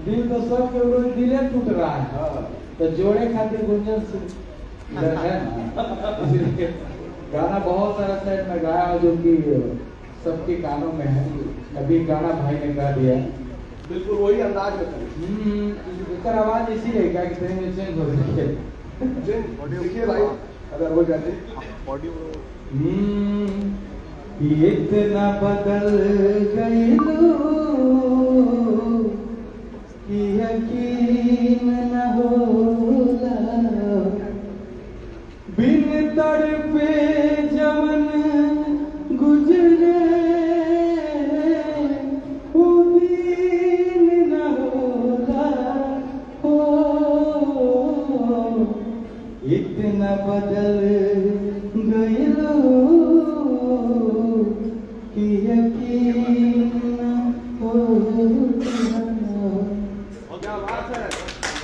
दिल तो सब के रोज दिले टूट रहा है। तो जोड़े खातिर गुंजन सिंह है ना, इसलिए गाना बहुत सारा सेट में गाया जो कि सबके गानों में है। अभी गाना भाई ने गा दिया, बिल्कुल वही अंदाज में इसका आवाज इसी रहेगा कि ट्रेन में चेंज हो रही है। देखिए भाई अगर हो जाते इतना बदल गई कि यकीन न होला, बिन तड़पे जवन गुजरे वो दिन न होला हो। इतना बदल गई कि यकीन न होला। क्या बात है,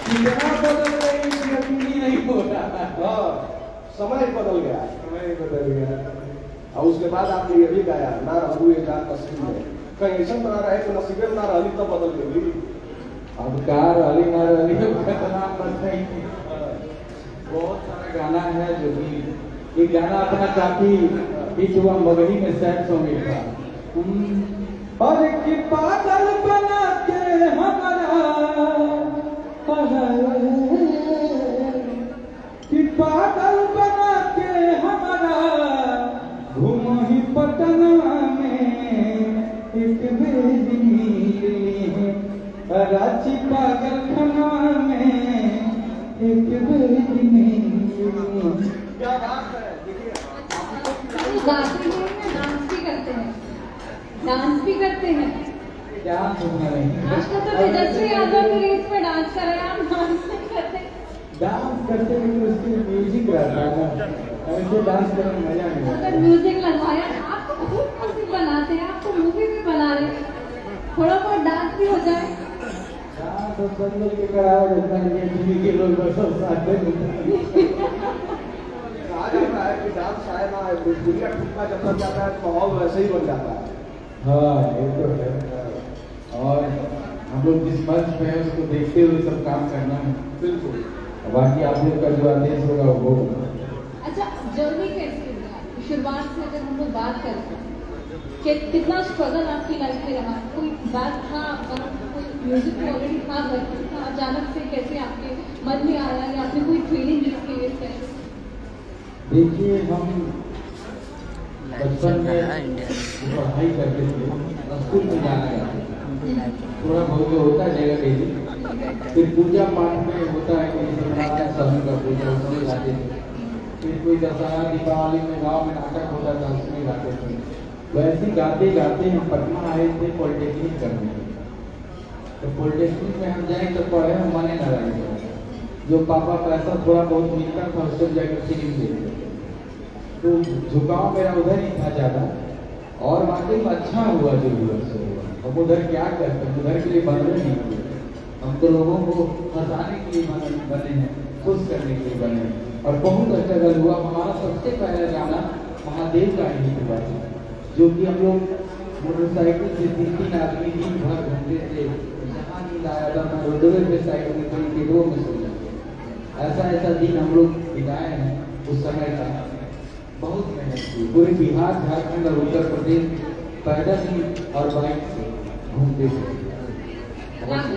कितना बदल गई यकीन ही नहीं हो रहा। हाँ समय बदल गया, समय बदल गया। और उसके बाद आपने ये भी गाया ना रहू एक रात नसीब में, कहीं ऐसा बना रहे तो नसीबे में ना रही तब बदल गई। अब कार अली ना अली खतना बताई। बहुत सारा गाना है जो कि ये गाना अपना काफी हिट हुआ, मगही में सैड सॉन्ग था। और कि पागल बना के हमारा, कि पागल बना के हमारा घूमो ही पटना में एक बेरी मिली है, रांची पागल खाना में एक बेरी मिली। क्या बात है, देखिए गाते हैं ना, डांस भी करते हैं, डांस भी करते हैं। डांस होना नहीं, आजकल तो तेजस्वी यादव के रील्स में डांस कर रहे हैं, आप डांस नहीं करते। डांस करते लेकिन उसके म्यूजिक रहता है ना, ऐसे डांस करने में मजा नहीं आता। अगर म्यूजिक लगवाया, आप तो खूब म्यूजिक बनाते हैं, आप तो मूवी भी बना रहे हैं, थोड़ा बहुत डांस भी हो जाए। हाँ तो सब लोग के कराया जाता है, ये टीवी के लोग बस सब साथ में कहा जाता है कि डांस आए ना दुनिया ठुमका जब तक जाता है तो माहौल वैसे ही बन जाता है। हाँ ये तो है। और हम लोग जिस मंच पे है उसको देखते हुए सब काम करना है। बिल्कुल, बाकी आप लोग का जो आदेश होगा वो। अच्छा, जर्नी कैसी रही शुरुआत से अगर हम लोग बात करते हैं कि कितना स्ट्रगल आपकी लाइफ में रहा? कोई बात था आपका, कोई म्यूजिक तो ऑलरेडी था घर में था, अचानक से कैसे आपके मन में आया या आपने कोई ट्रेनिंग ली इसके लिए कैसे? देखिए हम बचपन में पढ़ाई करते थे, स्कूल में जाना जाते थे, थोड़ा बहुत जो होता है जगह डेली। फिर पूजा पाठ में होता है कि सत्यनारायण स्वामी का पूजा, उसमें गाते थे। फिर कोई दशहरा दीपावली में गाँव में नाटक होता था, उसमें गाते थे। वैसे गाते गाते हम पटना आए थे पॉलिटेक्निक करने। तो पॉलिटेक्निक में हम जाए तो पढ़े हम माने न रहे, जो पापा पैसा थोड़ा बहुत मिलता था उसको जाकर फिल्म देते। तो झुकाव मेरा उधर ही था ज़्यादा, और वाकई में अच्छा हुआ जो हुआ सो हुआ। हम उधर क्या करते हैं, उधर के लिए बने नहीं हुए, हम तो लोगों को हंसाने के लिए बने हैं, खुश करने के लिए बने हैं। और बहुत अच्छा गल हुआ। हमारा सबसे पहला गाना महादेव का ही हुआ था, जो कि हम लोग मोटरसाइकिल से 3-3 आदमी दिन भर घूमते थे। जहाँ नींद आया था मैं रोडवे पे साइकिल में कहीं पेड़ों में सो जाते। ऐसा दिन हम लोग बिताए हैं। उस समय का बहुत मेहनत की, पूरे बिहार झारखंड और उत्तर प्रदेश पैदल ही और बाइक से घूमते थे।